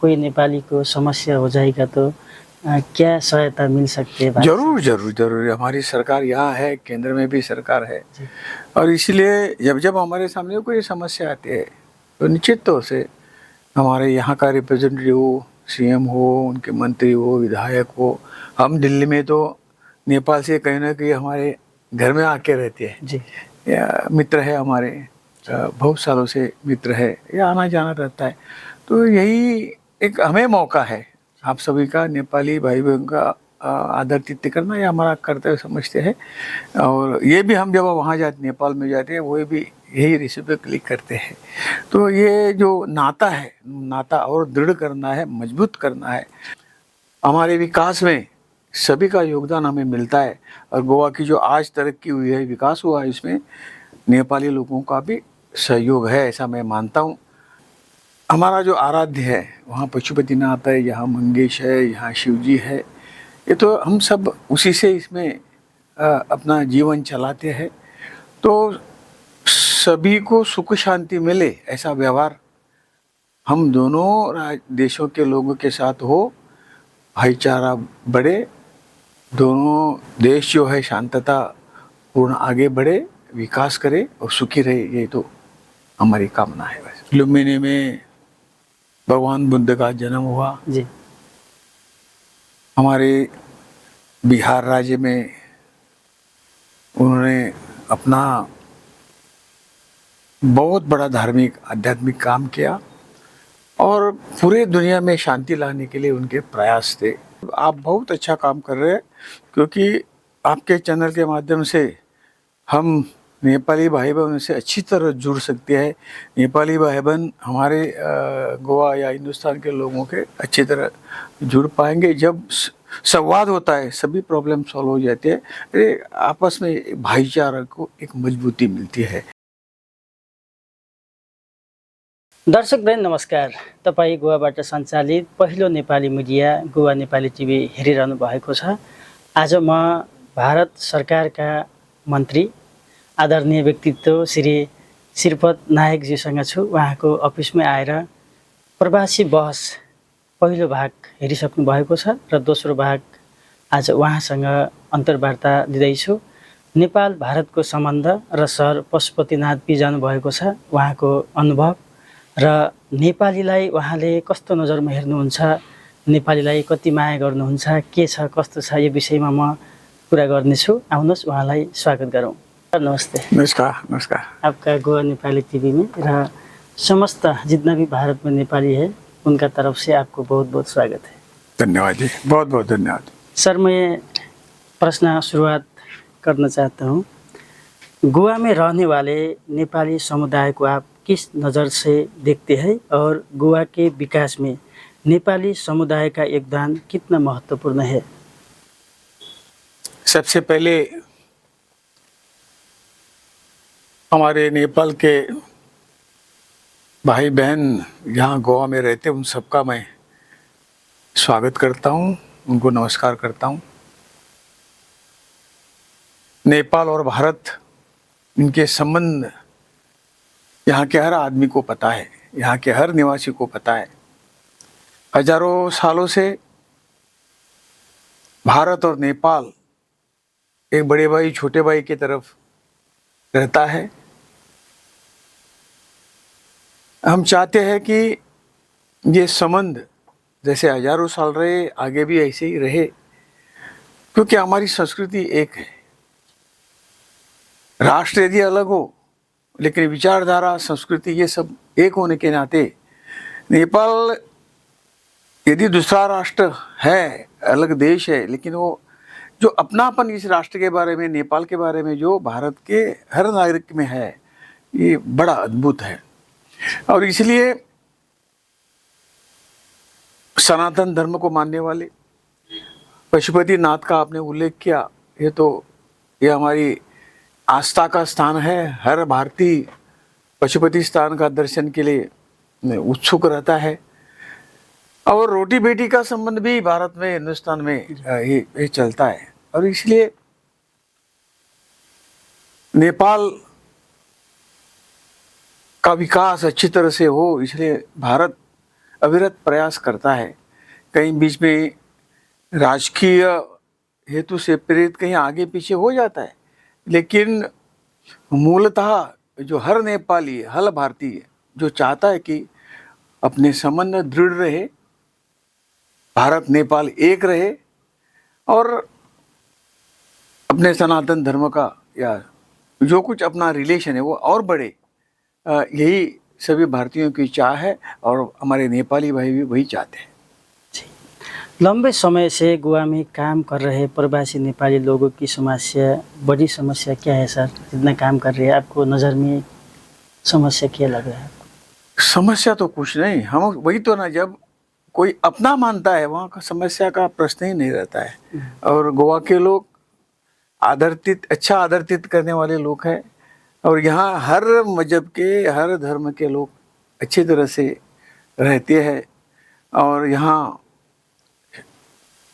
कोई नेपाली को समस्या हो जाएगा तो क्या सहायता मिल सकती है भारत जरूर जरूर जरूर। हमारी सरकार यहाँ है, केंद्र में भी सरकार है, जी। और इसलिए जब जब हमारे सामने कोई समस्या आती है तो निश्चित तौर से हमारे यहाँ का रिप्रेजेंटेटिव हो, सीएम हो, उनके मंत्री हो, विधायक हो, हम दिल्ली में तो नेपाल से कहीं ना कहीं हमारे घर में आके रहते हैं जी। या मित्र है हमारे, बहुत सालों से मित्र है, या आना जाना रहता है। तो यही एक हमें मौका है आप सभी का, नेपाली भाई बहन का आदर तिथ्य करना, ये हमारा कर्तव्य समझते हैं। और ये भी हम जब वहाँ जाते, नेपाल में जाते हैं, वो भी यही रेसिपी क्लिक करते हैं। तो ये जो नाता है, नाता और दृढ़ करना है, मजबूत करना है। हमारे विकास में सभी का योगदान हमें मिलता है, और गोवा की जो आज तरक्की हुई है, विकास हुआ है, इसमें नेपाली लोगों का भी सहयोग है, ऐसा मैं मानता हूँ। हमारा जो आराध्य है वहाँ पशुपतिनाथ है, यहाँ मंगेश है, यहाँ शिवजी है, ये तो हम सब उसी से इसमें अपना जीवन चलाते हैं। तो सभी को सुख शांति मिले ऐसा व्यवहार हम दोनों देशों के लोगों के साथ हो, भाईचारा बढ़े, दोनों देश जो है शांतता पूर्ण आगे बढ़े, विकास करे और सुखी रहे, ये तो हमारी कामना है। बस लुम्बिनी में भगवान बुद्ध का जन्म हुआ जी। हमारे बिहार राज्य में, उन्होंने अपना बहुत बड़ा धार्मिक आध्यात्मिक काम किया और पूरे दुनिया में शांति लाने के लिए उनके प्रयास थे। आप बहुत अच्छा काम कर रहे हैं, क्योंकि आपके चैनल के माध्यम से हम नेपाली भाई बहन से अच्छी तरह जुड़ सकते हैं। नेपाली भाई बहन हमारे गोवा या हिंदुस्तान के लोगों के अच्छी तरह जुड़ पाएंगे। जब संवाद होता है सभी प्रॉब्लम सॉल्व हो जाती है, आपस में भाईचारा को एक मजबूती मिलती है। दर्शकवृन्द नमस्कार। तपाईँ गोवाबाट सञ्चालित पहिलो नेपाली मिडिया गोवा नेपाली टिभी हेरिरहनु भएको छ। आज म भारत सरकारका मन्त्री आदरणीय व्यक्तित्व श्री श्रीपद नायकजीसँग छु। उहाँको अफिसमै आएर प्रवासी बहस पहिलो भाग हेरिसक्नु भएको छ र दोस्रो भाग आज उहाँसँग अन्तर्वार्ता लिँदैछु। नेपाल भारतको सम्बन्ध र सहर पशुपतिनाथ जानु भएको छ, उहाँको अनुभव र नेपालीलाई उहाँले कस्तो नजरमा हेर्नुहुन्छ, नेपालीलाई कति माया गर्नुहुन्छ, के छ कस्तो छ, यो विषयमा म कुरा गर्नेछु। आउनुहोस् उहाँलाई स्वागत गरौँ। नमस्ते। नमस्कार। नमस्कार। आपका गोवा नेपाली टीवी में र समस्त जितना भी भारत में नेपाली है उनका तरफ से आपको बहुत बहुत स्वागत है। धन्यवाद जी, बहुत बहुत धन्यवाद। सर, मैं प्रश्न शुरुआत करना चाहता हूँ। गोवा में रहने वाले नेपाली समुदाय को आप किस नज़र से देखते हैं और गोवा के विकास में नेपाली समुदाय का योगदान कितना महत्वपूर्ण है? सबसे पहले हमारे नेपाल के भाई बहन यहाँ गोवा में रहते, उन सबका मैं स्वागत करता हूँ, उनको नमस्कार करता हूँ। नेपाल और भारत, इनके संबंध यहाँ के हर आदमी को पता है, यहाँ के हर निवासी को पता है। हजारों सालों से भारत और नेपाल एक बड़े भाई छोटे भाई की तरफ रहता है। हम चाहते हैं कि ये संबंध जैसे हजारों साल रहे, आगे भी ऐसे ही रहे, क्योंकि हमारी संस्कृति एक है। राष्ट्र यदि अलग हो लेकिन विचारधारा, संस्कृति, ये सब एक होने के नाते नेपाल यदि दूसरा राष्ट्र है, अलग देश है, लेकिन वो जो अपनापन इस राष्ट्र के बारे में, नेपाल के बारे में जो भारत के हर नागरिक में है, ये बड़ा अद्भुत है। और इसलिए सनातन धर्म को मानने वाले, पशुपतिनाथ का आपने उल्लेख किया, ये हमारी आस्था का स्थान है। हर भारतीय पशुपति स्थान का दर्शन के लिए उत्सुक रहता है। और रोटी बेटी का संबंध भी भारत में, हिंदुस्तान में ये चलता है। और इसलिए नेपाल का विकास अच्छी तरह से हो, इसलिए भारत अविरत प्रयास करता है। कहीं बीच में राजकीय हेतु से प्रेरित कहीं आगे पीछे हो जाता है, लेकिन मूलतः जो हर नेपाली, हर भारतीय जो चाहता है कि अपने संबंध दृढ़ रहे, भारत नेपाल एक रहे और अपने सनातन धर्म का या जो कुछ अपना रिलेशन है वो और बढ़े, यही सभी भारतीयों की चाह है और हमारे नेपाली भाई भी वही चाहते हैं। लंबे समय से गोवा में काम कर रहे प्रवासी नेपाली लोगों की समस्या, बड़ी समस्या क्या है सर? जितना काम कर रहे हैं आपको नज़र में समस्या क्या लग रहा है? समस्या तो कुछ नहीं, हम वही तो ना, जब कोई अपना मानता है वहाँ का समस्या का प्रश्न ही नहीं रहता है। और गोवा के लोग आदर्तित, अच्छा आदर्तित करने वाले लोग हैं और यहाँ हर मजहब के, हर धर्म के लोग अच्छी तरह से रहते हैं और यहाँ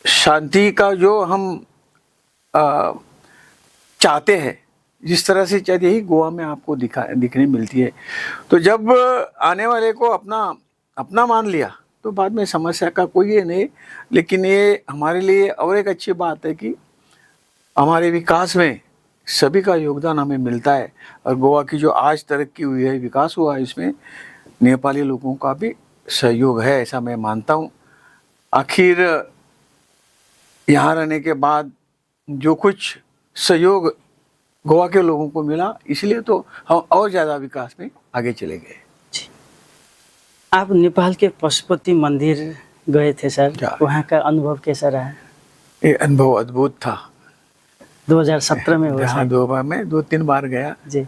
शांति का जो हम चाहते हैं, जिस तरह से चाहते यही गोवा में आपको दिखने मिलती है। तो जब आने वाले को अपना मान लिया तो बाद में समस्या का कोई ये नहीं। लेकिन ये हमारे लिए और एक अच्छी बात है कि हमारे विकास में सभी का योगदान हमें मिलता है और गोवा की जो आज तरक्की हुई है, विकास हुआ है, इसमें नेपाली लोगों का भी सहयोग है, ऐसा मैं मानता हूँ। आखिर यहाँ रहने के बाद जो कुछ सहयोग गोवा के लोगों को मिला, इसलिए तो हम और ज़्यादा विकास में आगे चले गए। आप नेपाल के पशुपति मंदिर गए थे सर, वहाँ का अनुभव कैसा रहा? ये अनुभव अद्भुत था। 2017 में हुआ? हाँ, 2 बार, मैं 2-3 बार गया जी।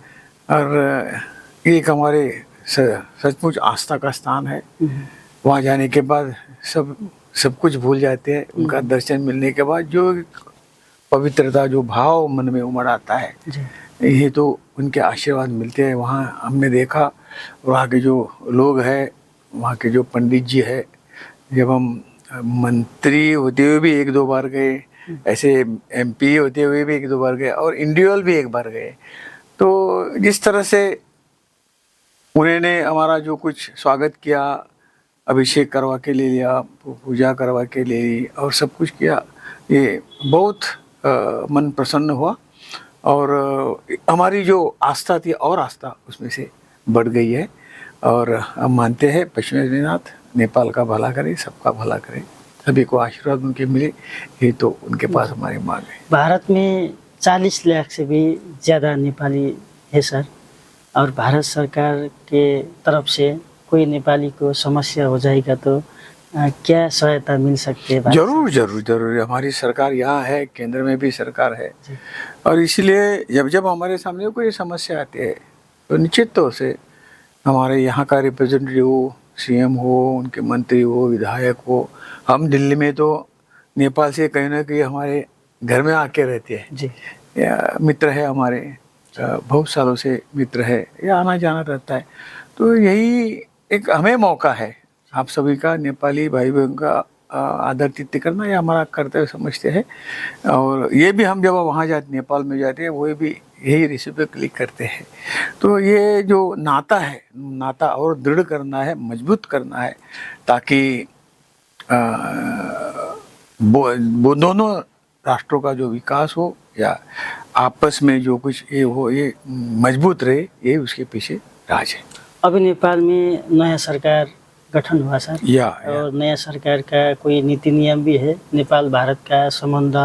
और एक हमारे सचमुच आस्था का स्थान है। वहाँ जाने के बाद सब कुछ भूल जाते हैं। उनका दर्शन मिलने के बाद जो पवित्रता, जो भाव मन में उमड़ आता है, ये तो उनके आशीर्वाद मिलते हैं। वहाँ हमने देखा, वहाँ के जो लोग हैं, वहाँ के जो पंडित जी है, जब हम मंत्री होते हुए भी 1-2 बार गए, ऐसे MP होते हुए भी 1-2 बार गए और इंडिविजुअल भी 1 बार गए, तो जिस तरह से उन्होंने हमारा जो कुछ स्वागत किया, अभिषेक करवा के ले लिया, पूजा करवा के ले ली और सब कुछ किया, ये बहुत मन प्रसन्न हुआ और हमारी जो आस्था थी और आस्था उसमें से बढ़ गई है। और हम मानते हैं पशुपतिनाथ नेपाल का भला करे, सबका भला करे, सभी को आशीर्वाद उनके मिले, ये तो उनके पास हमारी मांग है। भारत में 40 लाख से भी ज़्यादा नेपाली है सर, और भारत सरकार के तरफ से कोई नेपाली को समस्या हो जाएगा तो क्या सहायता मिल सकती है? जरूर जरूर जरूर, हमारी सरकार यहाँ है, केंद्र में भी सरकार है और इसलिए जब हमारे सामने कोई समस्या आती है तो निश्चित तौर से हमारे यहाँ का रिप्रेजेंटेटिव हो, CM हो, उनके मंत्री हो, विधायक हो, हम दिल्ली में तो नेपाल से कहीं ना कहीं हमारे घर में आके रहते हैं जी। या मित्र है हमारे, बहुत सालों से मित्र है, या आना जाना रहता है। तो यही एक हमें मौका है आप सभी का, नेपाली भाई बहन का आदर-तिथ्य करना, ये हमारा कर्तव्य समझते हैं। और ये भी हम जब वहाँ जाते, नेपाल में जाते हैं, वो भी यही रेसिपी क्लिक करते हैं। तो ये जो नाता है, नाता और दृढ़ करना है, मजबूत करना है, ताकि वो दोनों राष्ट्रों का जो विकास हो या आपस में जो कुछ ये हो, ये मजबूत रहे, ये उसके पीछे राज है। अभी नेपाल में नया सरकार गठन हुआ सर, और नया सरकार का कोई नीति नियम भी है नेपाल भारत का संबंध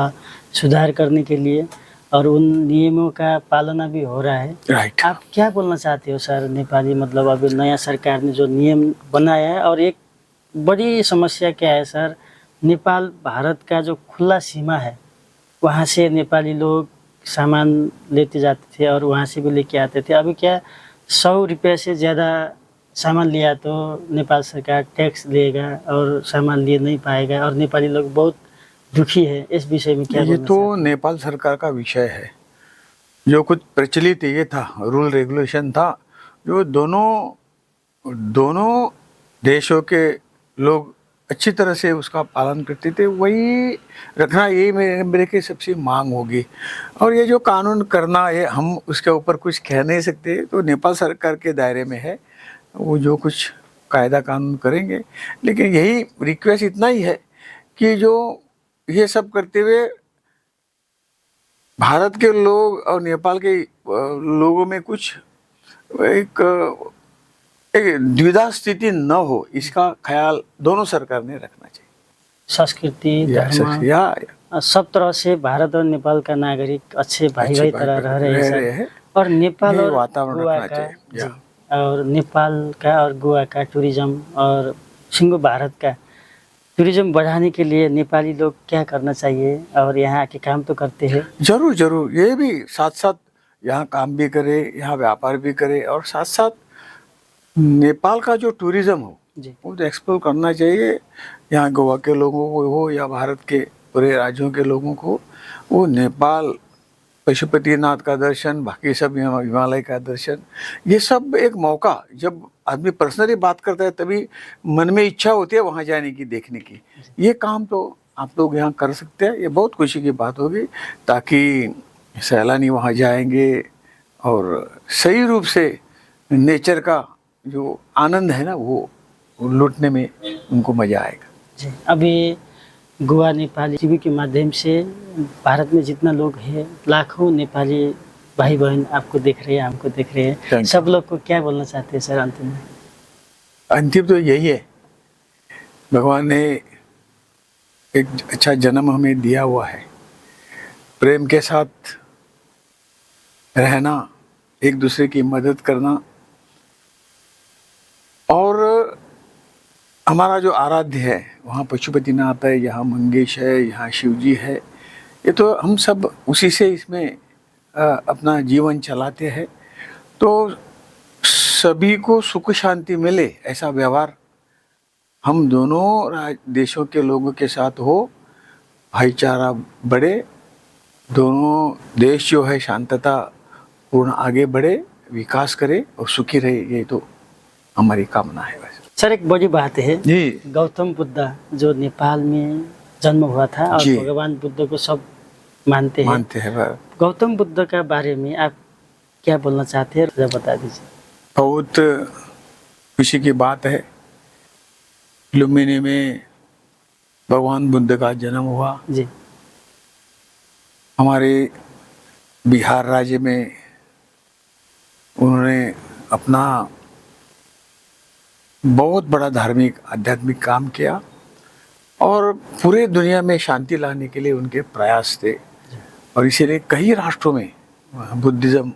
सुधार करने के लिए, और उन नियमों का पालना भी हो रहा है। राइट। आप क्या बोलना चाहते हो सर? नेपाली मतलब अभी नया सरकार ने जो नियम बनाया है, और एक बड़ी समस्या क्या है सर, नेपाल भारत का जो खुला सीमा है, वहाँ से नेपाली लोग सामान लेते जाते थे और वहाँ से भी लेके आते थे। अभी क्या 100 रुपये से ज़्यादा सामान लिया तो नेपाल सरकार टैक्स लेगा और सामान लिए नहीं पाएगा, और नेपाली लोग बहुत दुखी है। इस विषय में क्या? ये तो नेपाल सरकार का विषय है। जो कुछ प्रचलित ये था, रूल रेगुलेशन था, जो दोनों देशों के लोग अच्छी तरह से उसका पालन करते थे, वही रखना, ये मेरे की सबसे मांग होगी। और ये जो कानून करना, ये हम उसके ऊपर कुछ कह नहीं सकते, तो नेपाल सरकार के दायरे में है। वो जो कुछ कायदा कानून करेंगे। लेकिन यही रिक्वेस्ट इतना ही है कि जो ये सब करते हुए भारत के लोग और नेपाल के लोगों में कुछ एक एक द्विधा स्थिति न हो, इसका ख्याल दोनों सरकार ने रखना चाहिए। संस्कृति, धर्म, या सब तरह से भारत और नेपाल का नागरिक अच्छे भाई भाई तरह रह रहे हैं सर। हैं। और नेपाल ये और वातावरण गोवा रखना का चाहिए। जी, और नेपाल का और गोवा का टूरिज्म और सिंगो भारत का टूरिज्म बढ़ाने के लिए नेपाली लोग क्या करना चाहिए, और यहाँ आके काम तो करते हैं। जरूर जरूर, ये भी साथ साथ यहाँ काम भी करे, यहाँ व्यापार भी करे, और साथ साथ नेपाल का जो टूरिज्म हो जी वो तो एक्सप्लोर करना चाहिए। यहाँ गोवा के लोगों को हो या भारत के पूरे राज्यों के लोगों को, वो नेपाल पशुपतिनाथ का दर्शन, बाकी सब हिमालय का दर्शन, ये सब एक मौका, जब आदमी पर्सनली बात करता है तभी मन में इच्छा होती है वहाँ जाने की, देखने की। ये काम तो आप लोग यहाँ कर सकते हैं, ये बहुत खुशी की बात होगी, ताकि सैलानी वहाँ जाएंगे और सही रूप से नेचर का जो आनंद है ना वो लूटने में उनको मजा आएगा। जी, अभी गोवा नेपाली टीवी के माध्यम से भारत में जितना लोग हैं, लाखों नेपाली भाई बहन आपको देख रहे हैं, हमको देख रहे Thank हैं, you. सब लोग को क्या बोलना चाहते हैं सर अंतिम में? अंतिम तो यही है, भगवान ने एक अच्छा जन्म हमें दिया हुआ है, प्रेम के साथ रहना, एक दूसरे की मदद करना, और हमारा जो आराध्य है वहाँ पशुपतिनाथ है, यहाँ मंगेश है, यहाँ शिवजी है, ये तो हम सब उसी से इसमें अपना जीवन चलाते हैं। तो सभी को सुख शांति मिले ऐसा व्यवहार हम दोनों देशों के लोगों के साथ हो, भाईचारा बढ़े, दोनों देश जो है शांतता पूर्ण आगे बढ़े, विकास करे और सुखी रहे, ये तो हमारी कामना है। वैसे सर एक बड़ी बात है जी, गौतम बुद्ध जो नेपाल में जन्म हुआ था और जी। भगवान बुद्ध को सब मानते हैं, गौतम बुद्ध का बारे में आप क्या बोलना चाहते हैं, जरा बता दीजिए। बहुत खुशी की बात है, लुम्बिनी में भगवान बुद्ध का जन्म हुआ। जी हमारे बिहार राज्य में उन्होंने अपना बहुत बड़ा धार्मिक आध्यात्मिक काम किया और पूरे दुनिया में शांति लाने के लिए उनके प्रयास थे, और इसीलिए कई राष्ट्रों में बुद्धिज़्म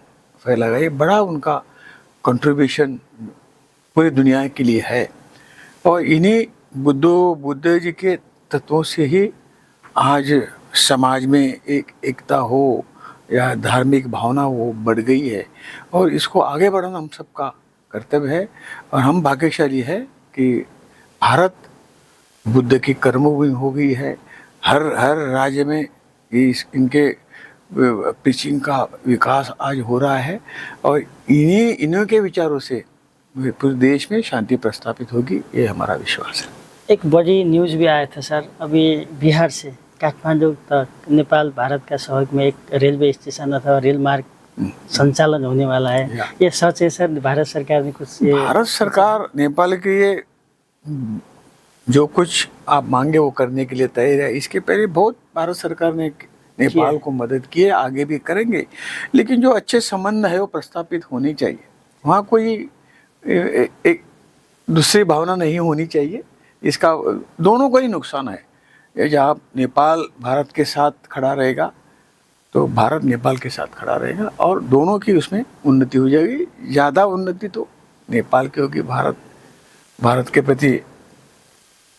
फैला गया। ये बड़ा उनका कंट्रीब्यूशन पूरी दुनिया के लिए है, और इन्हीं बुद्ध जी के तत्वों से ही आज समाज में एकता हो या धार्मिक भावना वो बढ़ गई है, और इसको आगे बढ़ाना हम सबका कर्तव्य है। और हम भाग्यशाली है कि भारत बुद्ध की कर्मभूमि हो गई है। हर राज्य में इनके प्रीचिंग का विकास आज हो रहा है, और इन्हीं के विचारों से पूरे देश में शांति प्रस्थापित होगी, ये हमारा विश्वास है। एक बड़ी न्यूज़ भी आया था सर, अभी बिहार से काठमांडू तक नेपाल भारत का सहयोग में एक रेलवे स्टेशन अथवा रेल मार्ग संचालन होने वाला है, ये सच है सर? भारत सरकार ने कुछ भारत सरकार नेपाल के लिए जो कुछ आप मांगे वो करने के लिए तैयार है। इसके पहले बहुत भारत सरकार ने नेपाल को मदद की है, आगे भी करेंगे, लेकिन जो अच्छे संबंध है वो प्रस्थापित होने चाहिए। वहाँ कोई एक दूसरी भावना नहीं होनी चाहिए, इसका दोनों को ही नुकसान है। जहाँ नेपाल भारत के साथ खड़ा रहेगा तो भारत नेपाल के साथ खड़ा रहेगा, और दोनों की उसमें उन्नति हो जाएगी। ज़्यादा उन्नति तो नेपाल की होगी। भारत के प्रति,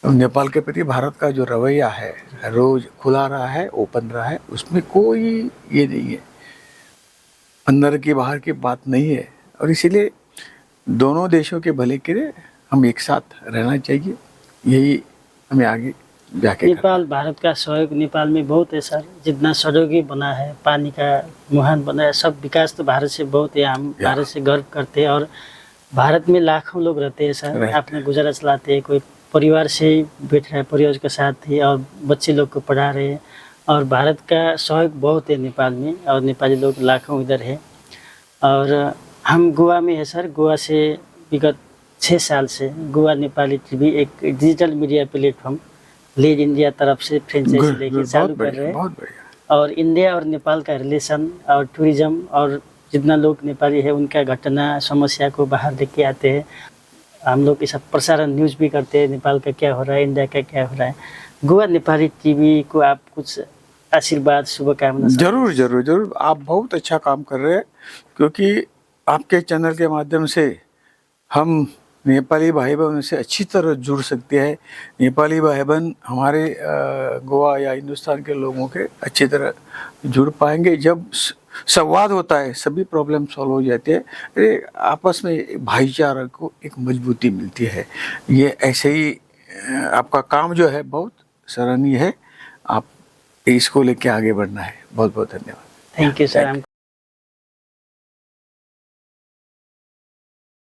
नेपाल के प्रति भारत का जो रवैया है, रोज खुला रहा है, ओपन रहा है, उसमें कोई ये नहीं है, अंदर की बाहर की बात नहीं है, और इसीलिए दोनों देशों के भले के लिए हम एक साथ रहना चाहिए, यही हमें आगे जाके नेपाल भारत का सहयोग नेपाल में बहुत है सर, जितना सहयोगी बना है, पानी का मुहान बना है, सब विकास तो भारत से बहुत है। हम भारत से गर्व करते हैं, और भारत में लाखों लोग रहते हैं सर, अपने गुजारा चलाते हैं, कोई परिवार से ही बैठ रहा है, परिवार के साथ ही, और बच्चे लोग को पढ़ा रहे हैं, और भारत का सहयोग बहुत है नेपाल में, और नेपाली लोग लाखों इधर है। और हम गोवा में है सर, गोवा से विगत 6 साल से गोवा नेपाली टीवी एक digital media platform lead India तरफ से फ्रेंचाइजी गुड, लेके गुड, चालू बहुत कर रहे बढ़िया, हैं। बहुत बढ़िया। और इंडिया और नेपाल का रिलेशन और टूरिज्म और जितना लोग नेपाली है उनका घटना समस्या को बाहर लेके आते हैं। हम लोग ये सब प्रसारण न्यूज़ भी करते हैं, नेपाल का क्या हो रहा है, इंडिया का क्या हो रहा है। गोवा नेपाली टीवी को आप कुछ आशीर्वाद शुभकामना जरूर जरूर जरूर, आप बहुत अच्छा काम कर रहे हैं, क्योंकि आपके चैनल के माध्यम से हम नेपाली भाई बहन से अच्छी तरह जुड़ सकते हैं। नेपाली भाई बहन हमारे गोवा या हिंदुस्तान के लोगों के अच्छी तरह जुड़ पाएंगे। जब संवाद होता है सभी प्रॉब्लम सॉल्व हो जाते हैं, आपस में भाईचारा को एक मजबूती मिलती है। ये ऐसे ही आपका काम जो है बहुत सराहनीय है। आप इसको लेके आगे बढ़ना है। बहुत बहुत धन्यवाद। Thank you sir.